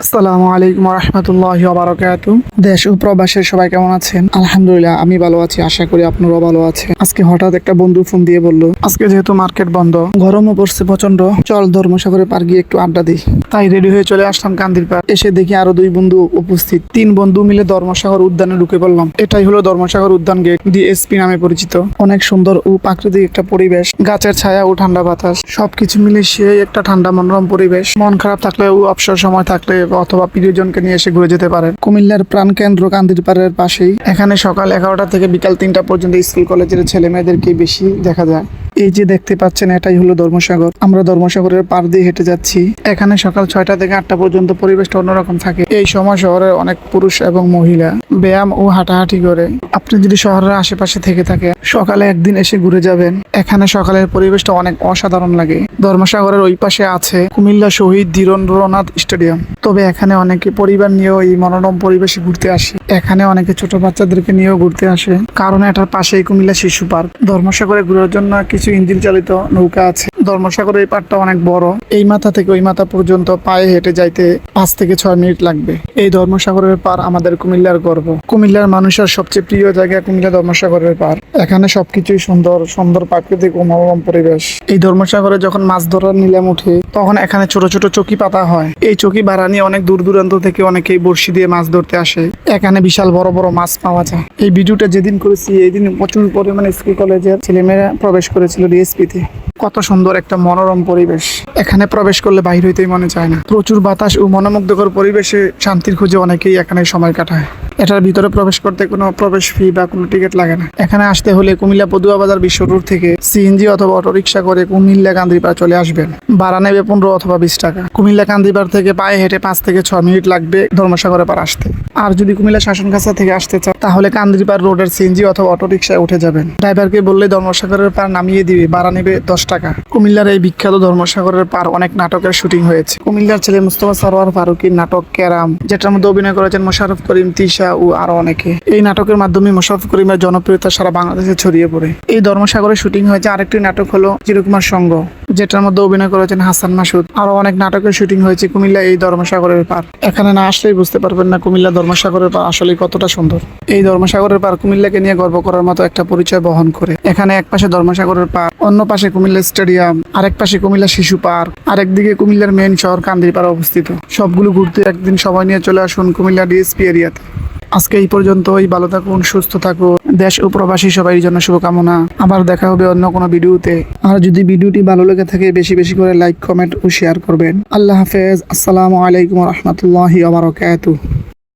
আসসালামু আলাইকুম রহমতুল্লাহি ওয়া বারাকাতুহু। দেশ ও প্রবাসের সবাই কেমন আছেন? আলহামদুলিল্লাহ আমি ভালো আছি, আশা করি আপনারাও ভালো আছেন। আজকে হঠাৎ একটা বন্ধু ফোন দিয়ে বলল আজকে যেহেতু মার্কেট বন্ধ, গরমও পড়ছে প্রচন্ড, চল ধর্মসাগরে পার গিয়ে একটু আড্ডা দিই। তাই রেডি হয়ে চলে আসলাম কান্দির পার। এসে দেখি আরো দুই বন্ধু উপস্থিত। তিন বন্ধু মিলে ধর্মসাগর উদ্যানে ঢুকে পড়লাম। এটাই হলো ধর্মসাগর উদ্যান গেট, ডিএসপি নামে পরিচিত। অনেক সুন্দর ও প্রাকৃতিক একটা পরিবেশ, গাছের ছায়া ও ঠান্ডা বাতাস, সবকিছু মিলে সেই একটা ঠান্ডা মনোরম পরিবেশ। মন খারাপ থাকলে ও অবসর সময় থাকলে অথবা প্রিয়জনকে নিয়ে এসে ঘুরে যেতে পারেন। কুমিল্লার প্রাণকেন্দ্র কান্দির পাড়ের পাশেই। এখানে সকাল 11টা থেকে বিকাল 3টা পর্যন্ত স্কুল কলেজের ছেলে মেয়েদেরকে বেশি দেখা যায়। এই যে দেখতে পাচ্ছেন এটাই হলো ধর্মসাগর। আমরা ধর্মসাগরের পার দিয়ে হেঁটে যাচ্ছি। এখানে সকাল 6টা থেকে 8টা পর্যন্ত পরিবেশটা অন্যরকম থাকে। এই সময় শহরের অনেক পুরুষ এবং মহিলা ব্যায়াম ও হাঁটাহাঁটি করে। আপনি যদি শহরের আশেপাশে থেকে থাকে সকালে একদিন এসে ঘুরে যাবেন। এখানে সকালের পরিবেশটা অনেক অসাধারণ লাগে। ধর্মসাগরের ওই পাশে আছে কুমিল্লা শহীদ ধীরেন্দ্রনাথ স্টেডিয়াম। তবে এখানে অনেকে পরিবার নিয়েও এই মনোরম পরিবেশে ঘুরতে আসে। এখানে অনেকে ছোট বাচ্চাদেরকে নিয়েও ঘুরতে আসে, কারণ এটার পাশেই কুমিল্লা শিশু পার্ক। ধর্মসাগরে ঘোরার জন্য কিছু ইঞ্জিন চালিত নৌকা আছে। ধর্মসাগরের এই পাড়টা অনেক বড়। এই মাথা থেকে ওই মাথা পর্যন্ত পায়ে হেঁটে যাইতে 5 থেকে 6 মিনিট লাগবে। এই ধর্মসাগরের পার আমাদের কুমিল্লার গর্ব। কুমিল্লার মানুষের সবচেয়ে প্রিয় জায়গা কুমিল্লা ধর্মসাগরের পার। এখানে সবকিছুই সুন্দর সুন্দর প্রাকৃতিক ও মনোরম পরিবেশ। এই ধর্মসাগরে যখন মাছ ধরার নিলাম উঠে তখন এখানে ছোট ছোট চকি পাতা হয়। এই চকি ভাড়া নিয়ে অনেক দূর দূরান্ত থেকে অনেকেই বড়শি দিয়ে মাছ ধরতে আসে। এখানে বিশাল বড় বড় মাছ পাওয়া যায়। এই ভিডিওটা যেদিন করেছি এই দিন প্রচুর পরিমাণে স্কুল কলেজের ছেলেমেয়েরা প্রবেশ করেছিল ডিএসপিতে। কত সুন্দর একটা মনোরম পরিবেশ। এখানে প্রবেশ করলে বাইরে হইতেই মনে চায় না। প্রচুর বাতাস ও মনোমুগ্ধকর পরিবেশে শান্তির খোঁজে অনেকেই এখানে সময় কাটায়। এটার ভিতরে প্রবেশ করতে কোনো প্রবেশ ফি বা কোনো টিকিট লাগে না। এখানে আসতে হলে কুমিল্লা পদুয়া বাজার বিশ্ব রোড থেকে সিএনজি অথবা অটোরিকশা করে কুমিল্লা কান্দিপাড় চলে আসবেন। ভাড়া নেবে 15 অথবা 20 টাকা। কুমিল্লা কান্দিপাড় থেকে পায়ে হেঁটে 5 থেকে 6 মিনিট লাগবে ধর্মসাগরে পার আসতে। আর যদি কুমিল্লা শাসনগাছা থেকে আসতে চান তাহলে কান্দিপাড় রোডের সিএনজি অথবা অটোরিকশায় উঠে যাবেন। ড্রাইভারকে বললে ধর্মসাগরের পার নামিয়ে দিবে, ভাড়া নেবে 10 টাকা। কুমিল্লার এই বিখ্যাত ধর্মসাগরের পার অনেক নাটকের শুটিং হয়েছে। কুমিল্লার ছেলে মুস্তফা সরোয়ার ফারুকীর নাটক ক্যারাম, যেটার মধ্যে অভিনয় করেছেন মোশাররফ করিম, তিশা ও আরো অনেকে। এই নাটকের মাধ্যমে মোশাররফ করিমের জনপ্রিয়তা সারা বাংলাদেশে ছড়িয়ে পড়ে। এই ধর্মসাগরে শুটিং হয়েছে আরেকটি নাটক হলো চিরকুমার সংঘ, যেটার মধ্যে অভিনয় করেছেন হাসান মাসুদ। আরো অনেক নাটকের শুটিং হয়েছে কুমিল্লা এই ধর্মসাগরের পার। এখানে না আসলেই বুঝতে পারবেন না কুমিল্লা ধর্মসাগরের পার আসলে কতটা সুন্দর। এই ধর্মসাগরের পার কুমিল্লাকে নিয়ে গর্ব করার মতো একটা পরিচয় বহন করে। এখানে এক পাশে ধর্মসাগরের পার, অন্য পাশে কুমিল্লা স্টেডিয়াম, আরেক পাশে কুমিল্লা শিশু পার্ক, আরেকদিকে কুমিল্লার মেইন শহর কান্দিপাড়া অবস্থিত। সবগুলো ঘুরতে একদিন সময় নিয়ে চলে আসুন কুমিল্লা ডিএসপি এরিয়াতে। আজকে এই পর্যন্তই। ভালো থাকুন, সুস্থ থাকুন। দেশ ও প্রবাসী সবাই জন্য শুভকামনা। আবার দেখা হবে অন্য কোনো ভিডিওতে। আর যদি ভিডিওটি ভালো লেগে থাকে বেশি বেশি করে লাইক, কমেন্ট ও শেয়ার করবেন। আল্লাহ হাফেজ। আসসালামু আলাইকুম রহমতুল্লাহি ওয়া বারাকাতুহু।